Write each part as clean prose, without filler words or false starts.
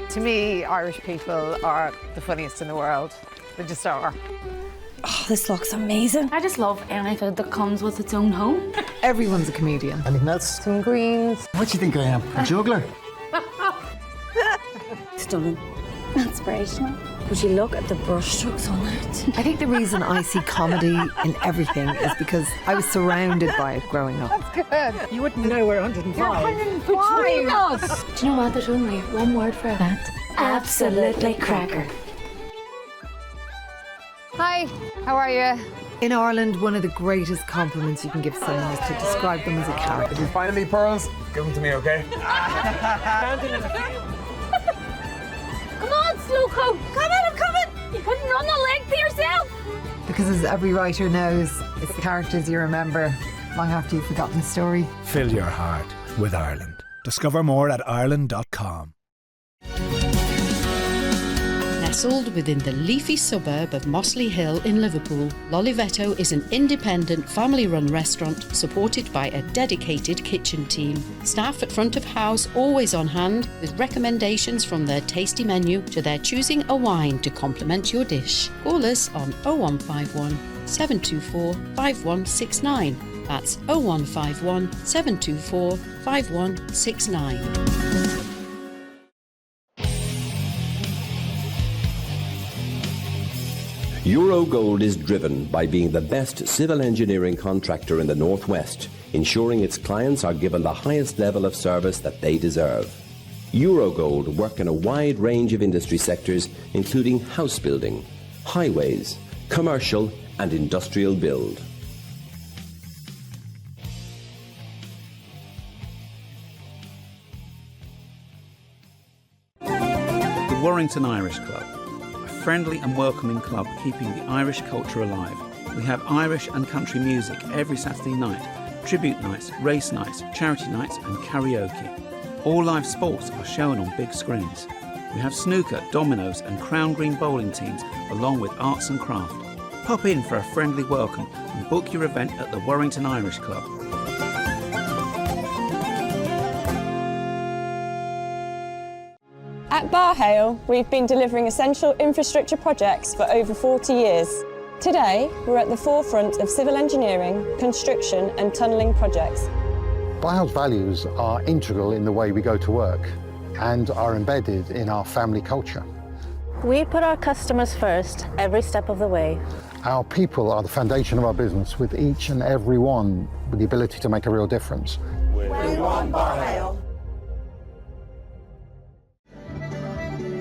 To me, Irish people are the funniest in the world. They just are. Oh, this looks amazing. I just love any food that comes with its own home. Everyone's a comedian. Anything else? Some greens. What do you think I am? A juggler? Stunning. Inspirational. Would you look at the brushstrokes on that? I think the reason I see comedy in everything is because I was surrounded by it growing up. That's good. You wouldn't know we're 105. You're 105. Do you know what? There's only one word for that. Absolutely cracker. Hi, how are you? In Ireland, one of the greatest compliments you can give someone is to describe them as a character. If you find any pearls, give them to me, okay? Come on, Slowco. Come in, I'm coming. You couldn't run the length to yourself. Because as every writer knows, it's the characters you remember long after you've forgotten the story. Fill your heart with Ireland. Discover more at ireland.com. Nestled within the leafy suburb of Mossley Hill in Liverpool, L'Olivetto is an independent family-run restaurant supported by a dedicated kitchen team. Staff at front of house always on hand with recommendations from their tasty menu to their choosing a wine to complement your dish. Call us on 0151 724 5169. That's 0151 724 5169. Eurogold is driven by being the best civil engineering contractor in the Northwest, ensuring its clients are given the highest level of service that they deserve. Eurogold work in a wide range of industry sectors, including house building, highways, commercial and industrial build. The Warrington Irish Club. Friendly and welcoming club keeping the Irish culture alive. We have Irish and country music every Saturday night, tribute nights, race nights, charity nights and karaoke. All live sports are shown on big screens. We have snooker, dominoes and crown green bowling teams along with arts and craft. Pop in for a friendly welcome and book your event at the Warrington Irish Club. At Barhale, we've been delivering essential infrastructure projects for over 40 years. Today, we're at the forefront of civil engineering, construction and tunnelling projects. Barhale's values are integral in the way we go to work and are embedded in our family culture. We put our customers first every step of the way. Our people are the foundation of our business, with each and every one with the ability to make a real difference. We want Barhale.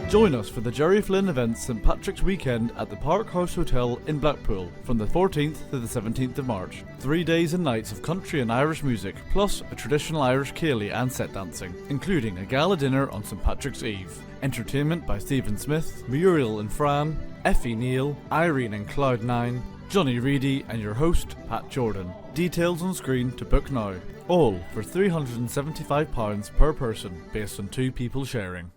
Join us for the Jerry Flynn event St Patrick's Weekend at the Park House Hotel in Blackpool from the 14th to the 17th of March. 3 days and nights of country and Irish music, plus a traditional Irish ceilidh and set dancing, including a gala dinner on St Patrick's Eve. Entertainment by Stephen Smith, Muriel and Fran, Effie Neal, Irene and Cloud9, Johnny Reedy and your host, Pat Jordan. Details on screen to book now. All for £375 per person based on 2 people sharing.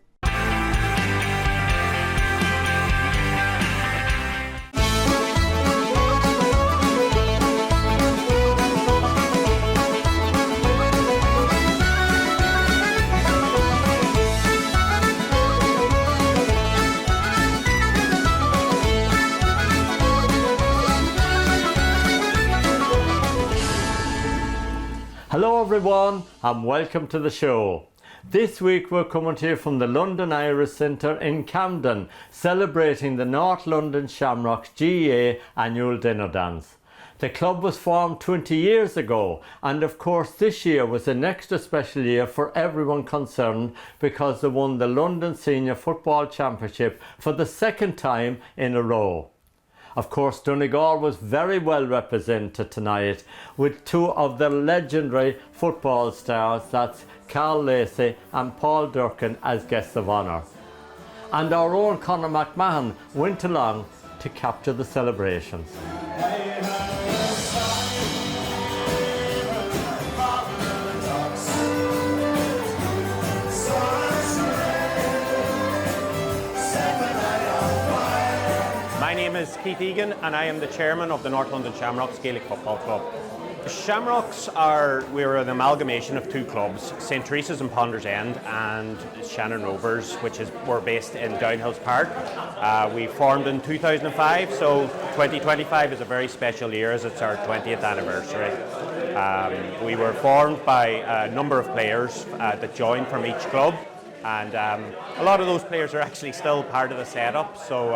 Hello everyone and welcome to the show. This week we're coming to you from the London Irish Centre in Camden, celebrating the North London Shamrocks GAA annual dinner dance. The club was formed 20 years ago, and of course this year was an extra special year for everyone concerned because they won the London Senior Football Championship for the second time in a row. Of course, Donegal was very well represented tonight with 2 of the legendary football stars, that's Carl Lacey and Paul Durcan, as guests of honour. And our own Conor McMahon went along to capture the celebrations. My name is Keith Egan and I am the chairman of the North London Shamrocks Gaelic Football Club. Shamrocks we're an amalgamation of two clubs, St Teresa's in Ponders End and Shannon Rovers, we're based in Downhills Park. We formed in 2005, so 2025 is a very special year as it's our 20th anniversary. We were formed by a number of players that joined from each club, and a lot of those players are actually still part of the setup, so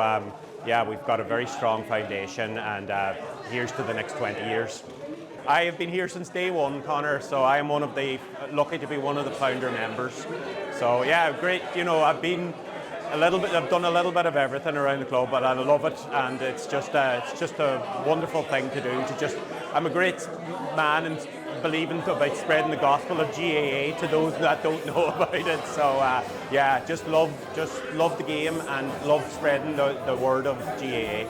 yeah, we've got a very strong foundation, and here's to the next 20 years. I have been here since day one, Connor, so I am lucky to be one of the founder members. So yeah, great, I've done a little bit of everything around the club, but I love it, and it's just a wonderful thing to do. I'm a great man and believing about spreading the gospel of GAA to those that don't know about it. So yeah, just love the game and love spreading the word of GAA.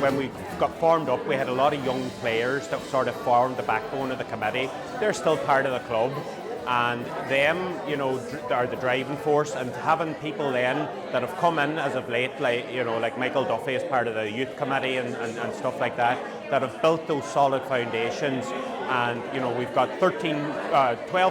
When we got formed up, we had a lot of young players that sort of formed the backbone of the committee. They're still part of the club, and them, are the driving force. And having people then that have come in as of late, like Michael Duffy as part of the youth committee and stuff like that have built those solid foundations. And we've got 12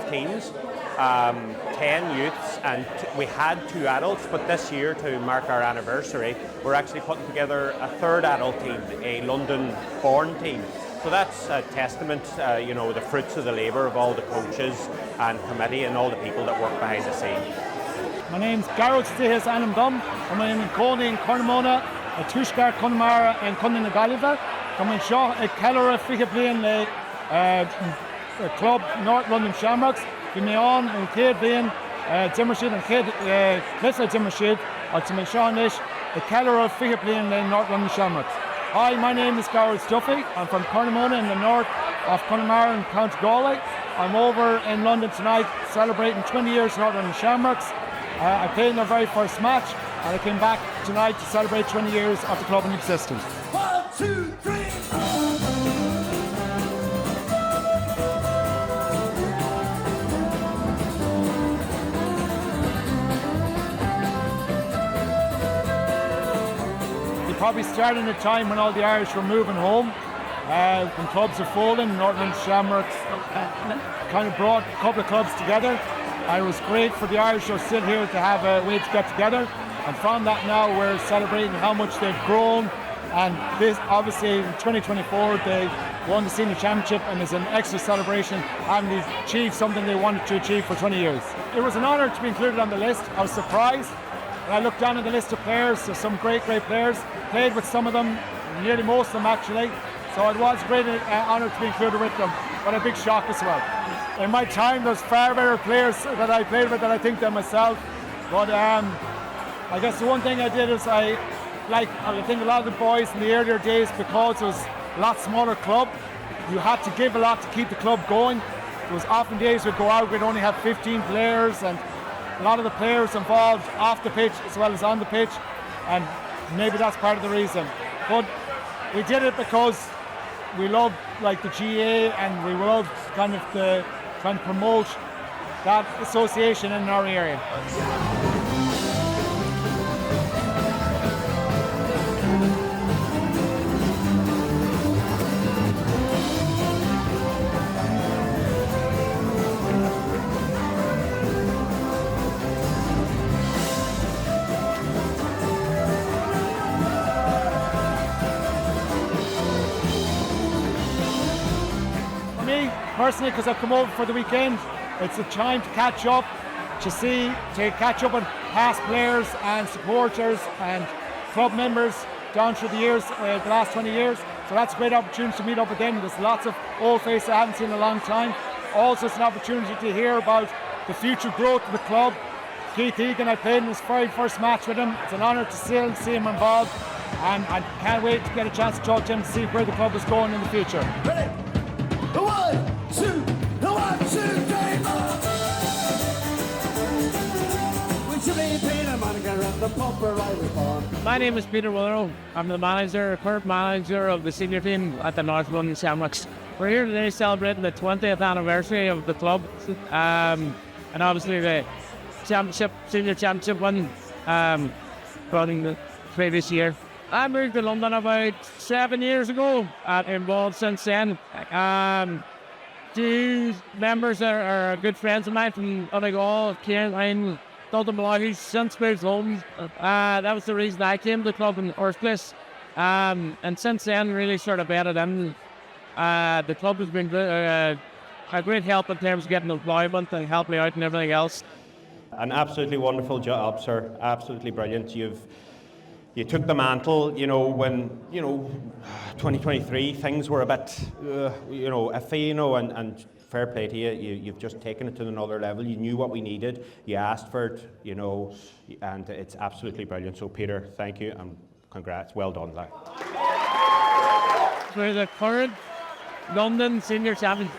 teams. 10 youths, and we had 2 adults, but this year, to mark our anniversary, we're actually putting together a 3rd adult team, a London-born team. So that's a testament, the fruits of the labour of all the coaches and committee and all the people that work behind the scene. My name's Garrett Stihis Anam Dom. I'm in Coney and Cornamona, a Tushgar, Connemara, and Connan Galiva. I'm in Shaw, a Keller, Fichaplin, a club, North London Shamrocks. Gimeon and Kid Bean, Timmershid and Kid Clifford Timmershid, or to Mishanish, the Keller of Fichaplin in North London Shamrocks. Hi, my name is Garrett Duffy. I'm from Cornamona in the north of Connemara and County Galway. I'm over in London tonight celebrating 20 years North London Shamrocks. I played in their very first match, and I came back tonight to celebrate 20 years of the club in existence. 1, 2, 3. Probably started at a time when all the Irish were moving home, when clubs were folding. Northern Shamrocks kind of brought a couple of clubs together, and it was great for the Irish who are still here to have a way to get together. And from that now we're celebrating how much they've grown, and this obviously in 2024 they won the senior championship, and it's an extra celebration, and they've achieved something they wanted to achieve for 20 years. It was an honour to be included on the list. I was surprised. I looked down at the list of players, there's some great players, played with some of them, nearly most of them actually, so it was a great honour to be included with them, but a big shock as well. In my time there's far better players that I played with than I think than myself, but I guess the one thing I did is I think a lot of the boys in the earlier days, because it was a lot smaller club, you had to give a lot to keep the club going. There was often days we'd go out, we'd only have 15 players, and a lot of the players involved off the pitch as well as on the pitch, and maybe that's part of the reason. But we did it because we love the GA, and we love kind of trying to promote that association in our area. Personally, because I've come over for the weekend, it's a time to catch up, to catch up on past players and supporters and club members down through the years, the last 20 years. So that's a great opportunity to meet up with them. There's lots of old faces I haven't seen in a long time. Also, it's an opportunity to hear about the future growth of the club. Keith Egan, I played in his very first match with him. It's an honour to still see him involved, and I can't wait to get a chance to talk to him to see where the club is going in the future. Ready? 1, 2, 1, 2, 3, 4. My name is Peter Witherow. I'm the current manager of the senior team at the North London Shamrocks. We're here today celebrating the 20th anniversary of the club, and obviously the senior championship won, brought previous year. I moved to London about 7 years ago, involved since then. Two members are good friends of mine from Donegal, Kieran, Dalton Malloy, who's since moved home. That was the reason I came to the club in the first place. And since then, really sort of bedded in. The club has been a great help in terms of getting employment and helping me out and everything else. An absolutely wonderful job, sir. Absolutely brilliant. You took the mantle, when, 2023, things were a bit, iffy, and fair play to you. You've just taken it to another level. You knew what we needed. You asked for it, and it's absolutely brilliant. So, Peter, thank you and congrats. Well done, lad. We're the current London Senior Champions.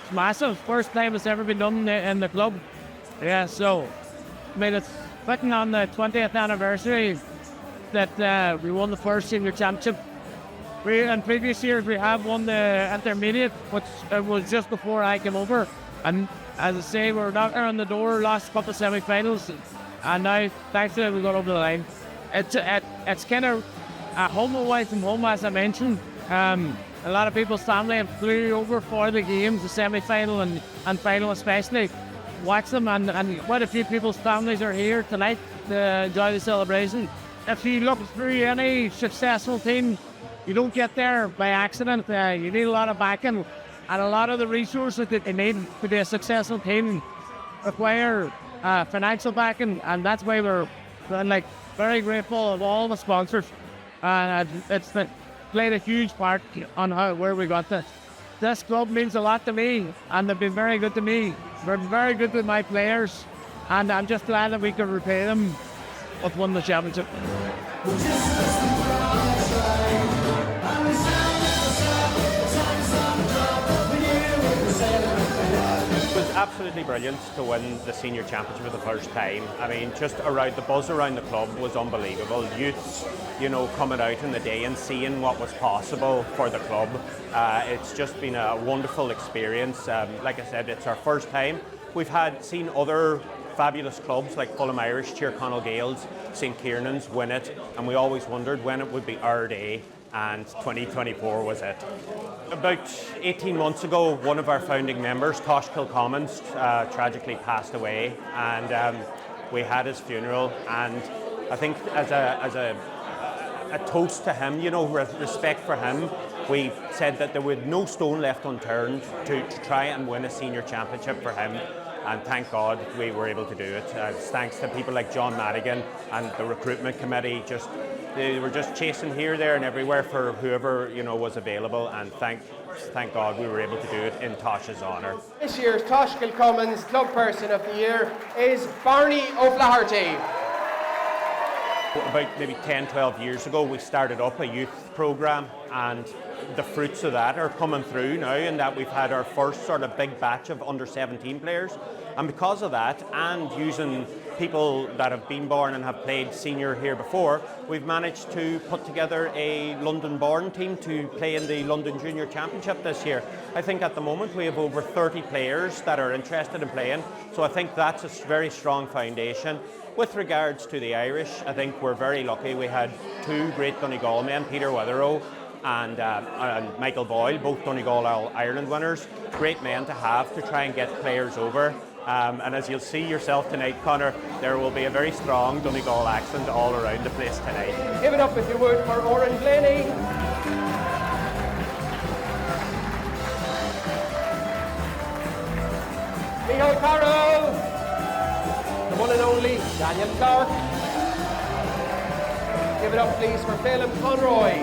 It's massive. First time it's ever been done in the club. Yeah, so, it's fitting on the 20th anniversary that we won the first senior championship. In previous years we have won the intermediate, which was just before I came over. And as I say, we're knocking on the door, lost a couple of semi-finals, and now thankfully we got over the line. It's kind of a home away from home, as I mentioned. A lot of people's family have flew over for the games, the semi-final and final especially. Watch them, and quite a few people's families are here tonight to enjoy the celebration. If you look through any successful team, you don't get there by accident. You need a lot of backing, and a lot of the resources that they need to be a successful team require financial backing, and that's why we're very grateful of all the sponsors. It's played a huge part on where we got this. This club means a lot to me, and they've been very good to me. They're very good with my players, and I'm just glad that we could repay them with winning the championship. It was absolutely brilliant to win the senior championship for the first time. I mean, just the buzz around the club was unbelievable. Youths, coming out in the day and seeing what was possible for the club. It's just been a wonderful experience. Like I said, it's our first time. We've seen other fabulous clubs like Fulham Irish, Tyrconnell Gales, St Kiernan's win it, and we always wondered when it would be our day, and 2024 was it. About 18 months ago, one of our founding members, Tosh Kilcommons, tragically passed away, and we had his funeral, and I think as a toast to him, respect for him, we said that there was no stone left unturned to try and win a senior championship for him. And thank God we were able to do it. Thanks to people like John Madigan and the recruitment committee. They were just chasing here, there and everywhere for whoever was available. And thank God we were able to do it in Tosh's honour. This year's Tosh Kilcommons Club Person of the Year is Barney O'Flaherty. About maybe 10-12 years ago we started up a youth programme, and the fruits of that are coming through now, in that we've had our first sort of big batch of under-17 players, and because of that, and using people that have been born and have played senior here before, we've managed to put together a London-born team to play in the London Junior Championship this year. I think at the moment we have over 30 players that are interested in playing, so I think that's a very strong foundation. With regards to the Irish, I think we're very lucky. We had two great Donegal men, Peter Witherow and Michael Boyle, both Donegal All-Ireland winners. Great men to have to try and get players over. And as you'll see yourself tonight, Conor, there will be a very strong Donegal accent all around the place tonight. Give it up if you would for Oran Glennie. Michael Carroll. The one and only Daniel Clark. Give it up please for Phelim Conroy.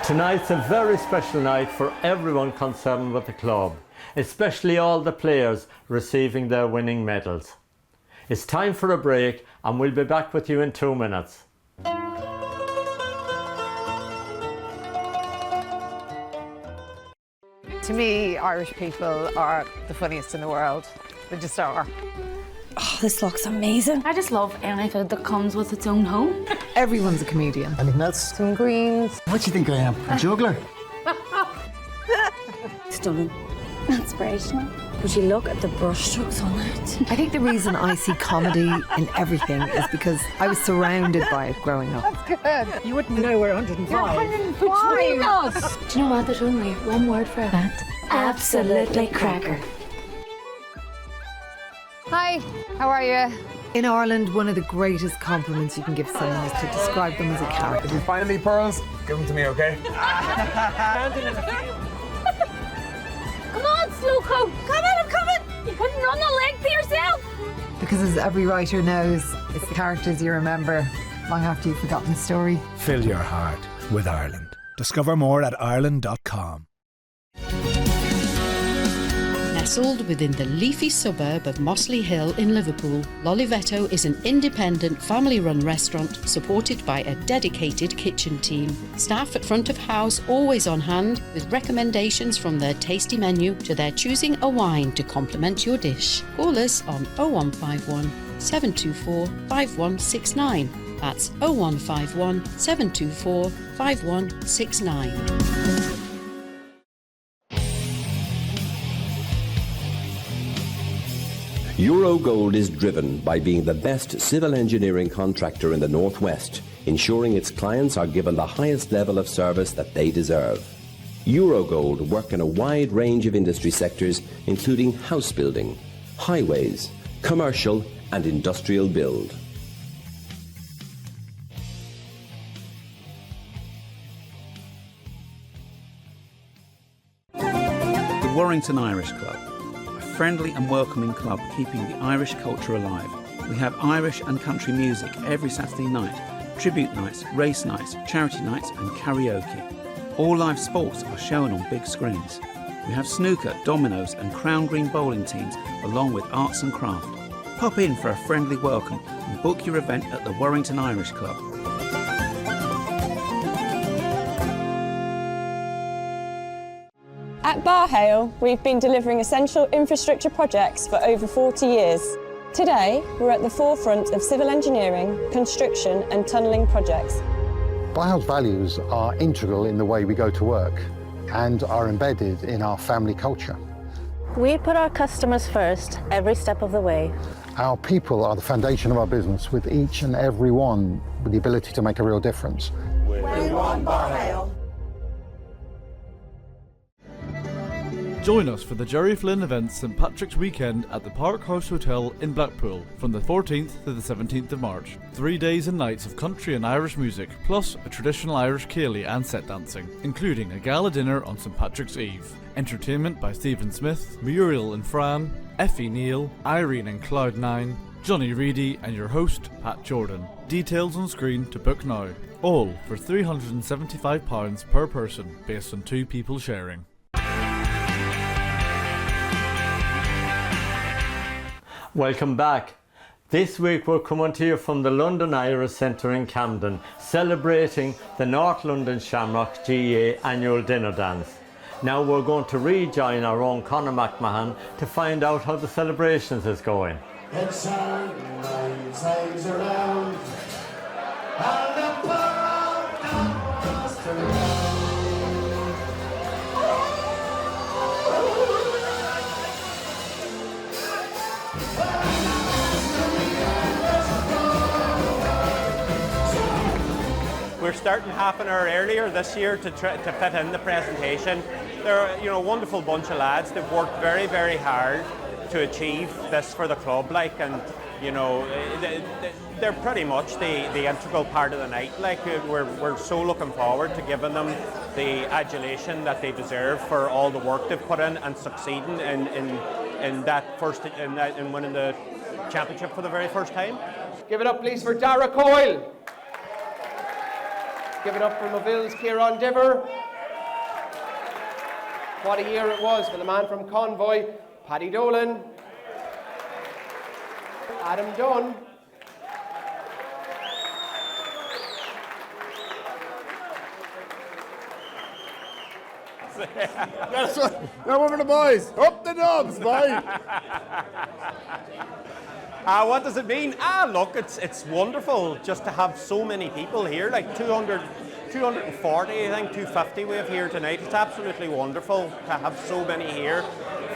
Tonight's a very special night for everyone concerned with the club, especially all the players receiving their winning medals. It's time for a break, and we'll be back with you in 2 minutes. To me, Irish people are the funniest in the world. They just are. Oh, this looks amazing. I just love any food that comes with its own home. Everyone's a comedian. Anything else? Some greens. What do you think I am? A juggler? Stunning. Inspirational. Would you look at the brushstrokes on it? I think the reason I see comedy in everything is because I was surrounded by it growing up. That's good. You wouldn't know we're 105. You're 105. Do you know what? There's only one word for that. Absolutely cracker. Hi, how are you? In Ireland, one of the greatest compliments you can give someone is to describe them as a character. If you find any pearls, give them to me, okay? Come on, Slowcoat. Come in, I'm coming. You couldn't run the length to yourself. Because as every writer knows, it's the characters you remember long after you've forgotten the story. Fill your heart with Ireland. Discover more at Ireland.com. Nestled within the leafy suburb of Mossley Hill in Liverpool, L'Olivetto is an independent family-run restaurant supported by a dedicated kitchen team. Staff at front of house always on hand with recommendations from their tasty menu to their choosing a wine to complement your dish. Call us on 0151 724 5169. That's 0151 724 5169. Eurogold is driven by being the best civil engineering contractor in the North West, ensuring its clients are given the highest level of service that they deserve. Eurogold work in a wide range of industry sectors, including house building, highways, commercial and industrial build. The Warrington Irish Club. Friendly and welcoming club keeping the Irish culture alive. We have Irish and country music every Saturday night, tribute nights, race nights, charity nights and karaoke. All live sports are shown on big screens. We have snooker, dominoes and crown green bowling teams along with arts and craft. Pop in for a friendly welcome and book your event at the Warrington Irish Club. At Barhale, we've been delivering essential infrastructure projects for over 40 years. Today, we're at the forefront of civil engineering, construction and tunnelling projects. Barhale's values are integral in the way we go to work and are embedded in our family culture. We put our customers first every step of the way. Our people are the foundation of our business, with each and every one with the ability to make a real difference. We want Barhale. Join us for the Jerry Flynn event St Patrick's Weekend at the Park House Hotel in Blackpool from the 14th to the 17th of March. 3 days and nights of country and Irish music, plus a traditional Irish ceilidh and set dancing, including a gala dinner on St Patrick's Eve. Entertainment by Stephen Smith, Muriel and Fran, Effie Neal, Irene and Cloud9, Johnny Reedy and your host, Pat Jordan. Details on screen to book now. All for £375 per person based on 2 people sharing. Welcome back. This week we're coming to you from the London Irish Centre in Camden, celebrating the North London Shamrocks GA annual dinner dance. Now we're going to rejoin our own Conor McMahon to find out how the celebrations is going. Heads down, legs around, and the world comes around. We're starting half an hour earlier this year to fit in the presentation. They're a wonderful bunch of lads. They've worked very, very hard to achieve this for the club, and they're pretty much the integral part of the night. We're so looking forward to giving them the adulation that they deserve for all the work they've put in and succeeding in winning the championship for the very first time. Give it up, please, for Dara Coyle. Give it up for Moville's Kieran Diver. What a year it was for the man from Convoy, Paddy Dolan. Adam Dunn. That's what. Now over the boys. Up the Dubs, boy. What does it mean? Look, it's wonderful just to have so many people here, like 200, 240, I think 250 we have here tonight. It's absolutely wonderful to have so many here.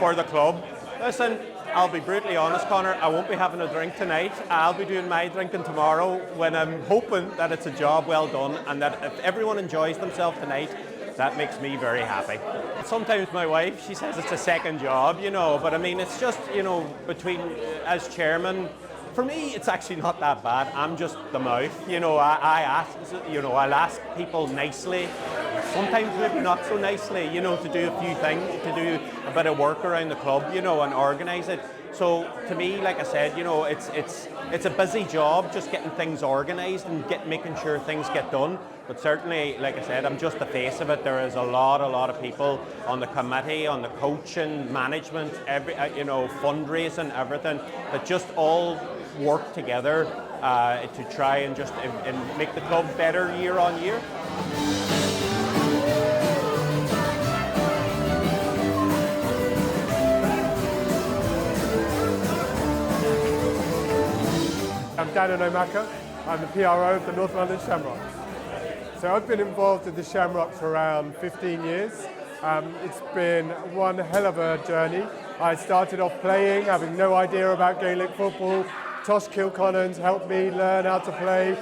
for the club. Listen, I'll be brutally honest, Connor, I won't be having a drink tonight. I'll be doing my drinking tomorrow when I'm hoping that it's a job well done, and that if everyone enjoys themselves tonight, that makes me very happy. Sometimes my wife, she says it's a second job, you know, but I mean, it's just, you know, between, as chairman, for me, it's actually not that bad. I'm just the mouth, you know. I'll ask people nicely, sometimes maybe not so nicely, you know, to do a few things, to do a bit of work around the club, you know, and organise it. So to me, like I said, you know, it's a busy job, just getting things organised and making sure things get done. But certainly, like I said, I'm just the face of it. There is a lot of people on the committee, on the coaching, management, fundraising, everything, that just all work together to try and just and make the club better year on year. I'm Dan O'Maka. I'm the PRO of the North London Shamrocks. So I've been involved with the Shamrocks for around 15 years. It's been one hell of a journey. I started off playing, having no idea about Gaelic football. Tosh Kilconnens helped me learn how to play.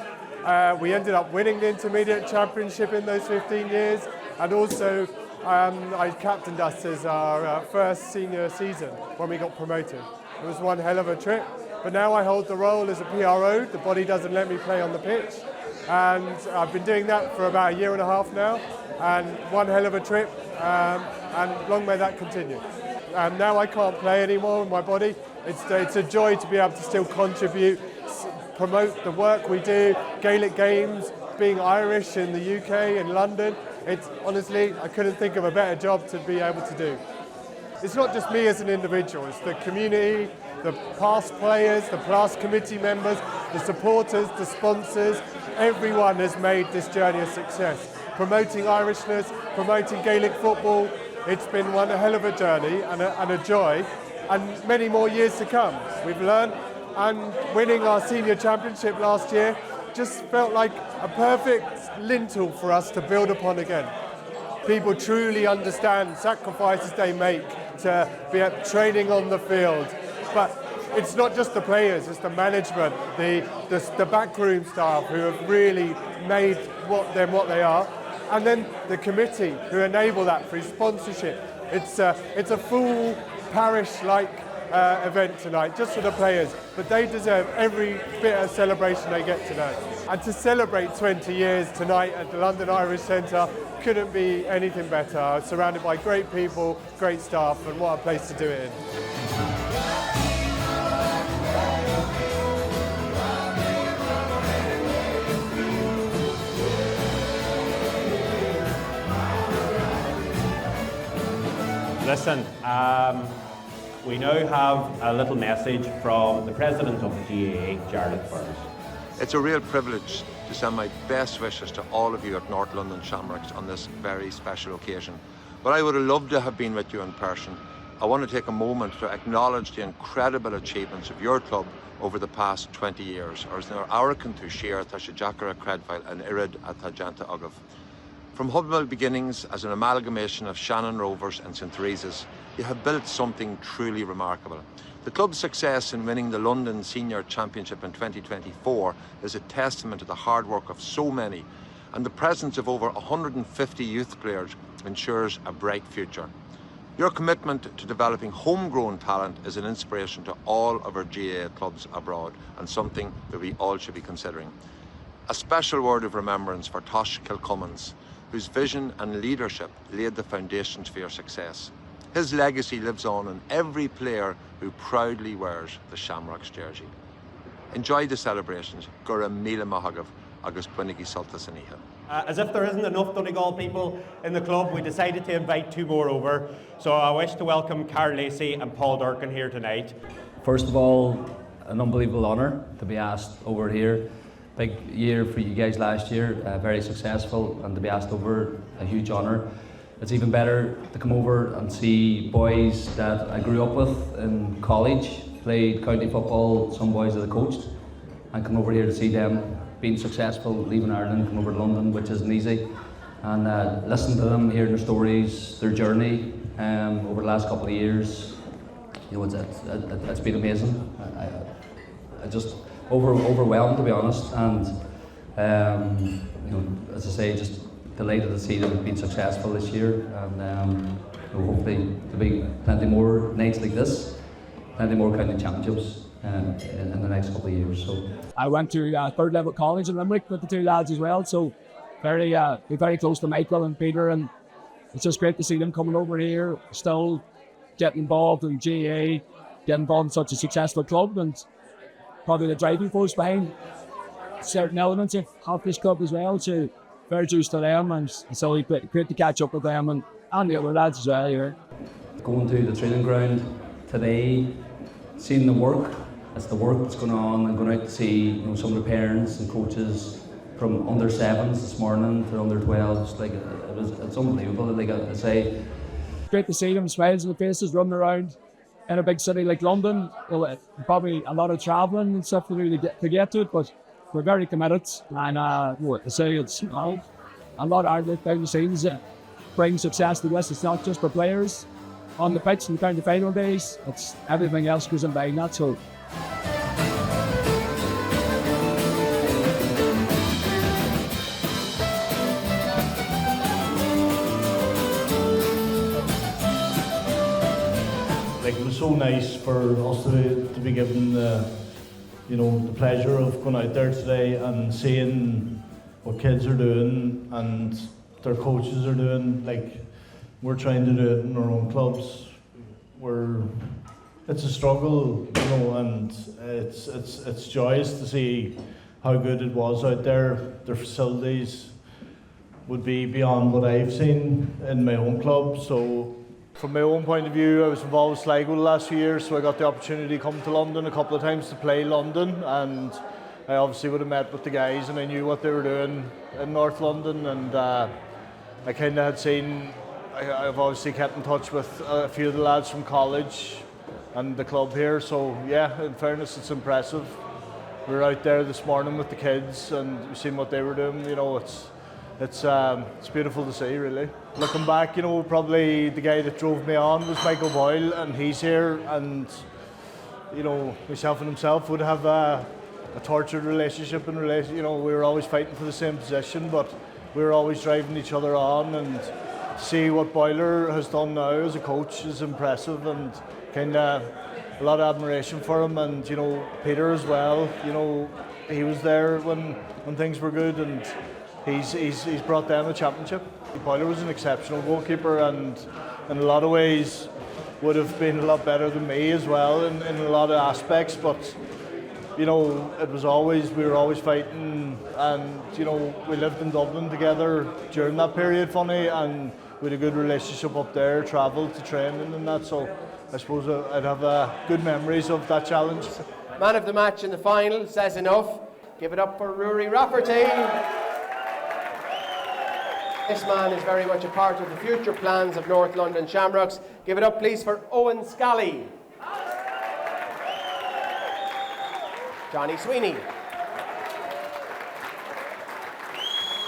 We ended up winning the intermediate championship in those 15 years, and also I captained us as our first senior season when we got promoted. It was one hell of a trip, but now I hold the role as a PRO. The body doesn't let me play on the pitch, and I've been doing that for about a year and a half now, and one hell of a trip, and long may that continue. Now I can't play anymore with my body. It's a joy to be able to still contribute, promote the work we do, Gaelic games, being Irish in the UK, in London. It's honestly, I couldn't think of a better job to be able to do. It's not just me as an individual, it's the community, the past players, the past committee members, the supporters, the sponsors. Everyone has made this journey a success. Promoting Irishness, promoting Gaelic football. It's been one hell of a journey and a joy, and many more years to come. We've learned, and winning our senior championship last year just felt like a perfect lintel for us to build upon again. People truly understand sacrifices they make to be at training on the field, but it's not just the players, it's the management, the backroom staff who have really made what they are, and then the committee who enable that through sponsorship. It's a full parish-like event tonight, just for the players, but they deserve every bit of celebration they get tonight. And to celebrate 20 years tonight at the London Irish Centre couldn't be anything better. Surrounded by great people, great staff, and what a place to do it in. Listen, we now have a little message from the president of the GAA, Jarlath Burns. It's a real privilege to send my best wishes to all of you at North London Shamrocks on this very special occasion. But I would have loved to have been with you in person. I want to take a moment to acknowledge the incredible achievements of your club over the past 20 years. Ars na Arakan to share Tashajakara Credfile and Irid at Tajanta Agav. From humble beginnings as an amalgamation of Shannon Rovers and St Teresa's, you have built something truly remarkable. The club's success in winning the London Senior Championship in 2024 is a testament to the hard work of so many, and the presence of over 150 youth players ensures a bright future. Your commitment to developing homegrown talent is an inspiration to all of our GAA clubs abroad, and something that we all should be considering. A special word of remembrance for Tosh Kilconnens, whose vision and leadership laid the foundations for your success. His legacy lives on in every player who proudly wears the Shamrocks jersey. Enjoy the celebrations. Gura Mila Mahagav, Agus Quinigi Sultasaniha. As if there isn't enough Donegal people in the club, we decided to invite two more over. So I wish to welcome Carl Lacey and Paul Durkin here tonight. First of all, an unbelievable honour to be asked over here. Big year for you guys last year, very successful, and to be asked over, a huge honour. It's even better to come over and see boys that I grew up with in college, played county football, some boys that I coached, and come over here to see them being successful, leaving Ireland, come over to London, which isn't easy. and listen to them, hearing their stories, their journey over the last couple of years. You know, it's been amazing. I just overwhelmed, to be honest, and you know, as I say, just delighted to see them being successful this year, and hopefully there'll be plenty more nights like this, plenty more county championships in the next couple of years. So I went to third level college in Limerick with the two lads as well, so be very close to Michael and Peter, and it's just great to see them coming over here, still getting involved in GAA, getting involved in such a successful club, and probably the driving force behind certain elements of this club as well. So very dues to them, and it's only great to catch up with them and the other lads as well here. Going to the training ground today, seeing the work, it's the work that's going on, and going out to see some of the parents and coaches from under 7s this morning to under 12s. Like it's unbelievable. Like I say, great to see them, smiles on the faces, running around in a big city like London. Probably a lot of travelling and stuff to get to it, but we're very committed. And I say it's a lot of hard work behind the scenes that bring success to this. It's not just for players on the pitch in the county final days. It's everything else goes in behind that. So. It was so nice for us to be given the pleasure of going out there today and seeing what kids are doing and their coaches are doing. Like, we're trying to do it in our own clubs. It's a struggle, and it's joyous to see how good it was out there. Their facilities would be beyond what I've seen in my own club. So from my own point of view, I was involved with Sligo the last few years, so I got the opportunity to come to London a couple of times to play London, and I obviously would have met with the guys and I knew what they were doing in North London, and I kind of had seen, I've obviously kept in touch with a few of the lads from college and the club here, so yeah, in fairness, it's impressive. We were out there this morning with the kids and we've seen what they were doing. It's beautiful to see, really. Looking back, probably the guy that drove me on was Michael Boyle, and he's here, and myself and himself would have a tortured relationship, and we were always fighting for the same position, but we were always driving each other on, and see what Boyler has done now as a coach is impressive, and kind of a lot of admiration for him, and Peter as well. He was there when things were good, and he's brought them a championship. Boyler was an exceptional goalkeeper, and in a lot of ways would have been a lot better than me as well in a lot of aspects, but we were always fighting, and we lived in Dublin together during that period, and we had a good relationship up there, travelled to training and that, so I suppose I'd have good memories of that challenge. Man of the match in the final says enough. Give it up for Rory Rafferty. This man is very much a part of the future plans of North London Shamrocks. Give it up, please, for Owen Scally. Johnny Sweeney.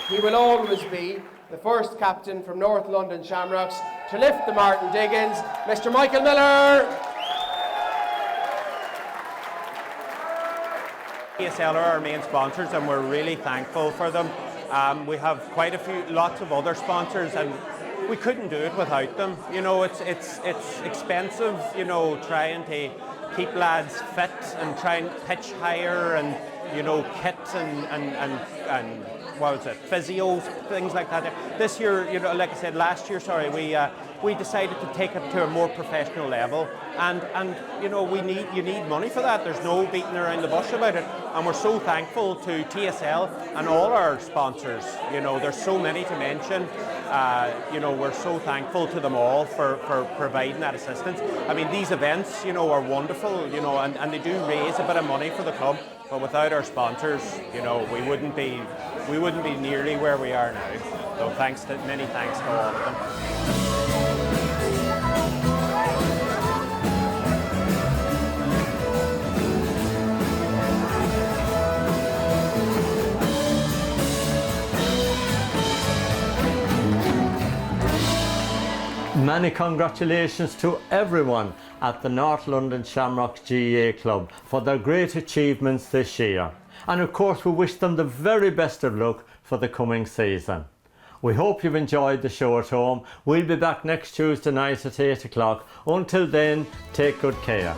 He will always be the first captain from North London Shamrocks to lift the Martin Diggins, Mr. Michael Miller. TSL are our main sponsors, and we're really thankful for them. We have lots of other sponsors, and we couldn't do it without them. It's expensive, trying to keep lads fit and try and pitch higher, and kit and what was it, physios, things like that. This year, like I said, last year, we decided to take it to a more professional level, and you need money for that. There's no beating around the bush about it, and we're so thankful to TSL and all our sponsors. There's so many to mention. We're so thankful to them all for providing that assistance. I mean, these events, are wonderful, and they do raise a bit of money for the club. But without our sponsors, we wouldn't be nearly where we are now. So many thanks to all of them. Many congratulations to everyone at the North London Shamrocks GAA Club for their great achievements this year. And of course we wish them the very best of luck for the coming season. We hope you've enjoyed the show at home. We'll be back next Tuesday night at 8 o'clock. Until then, take good care.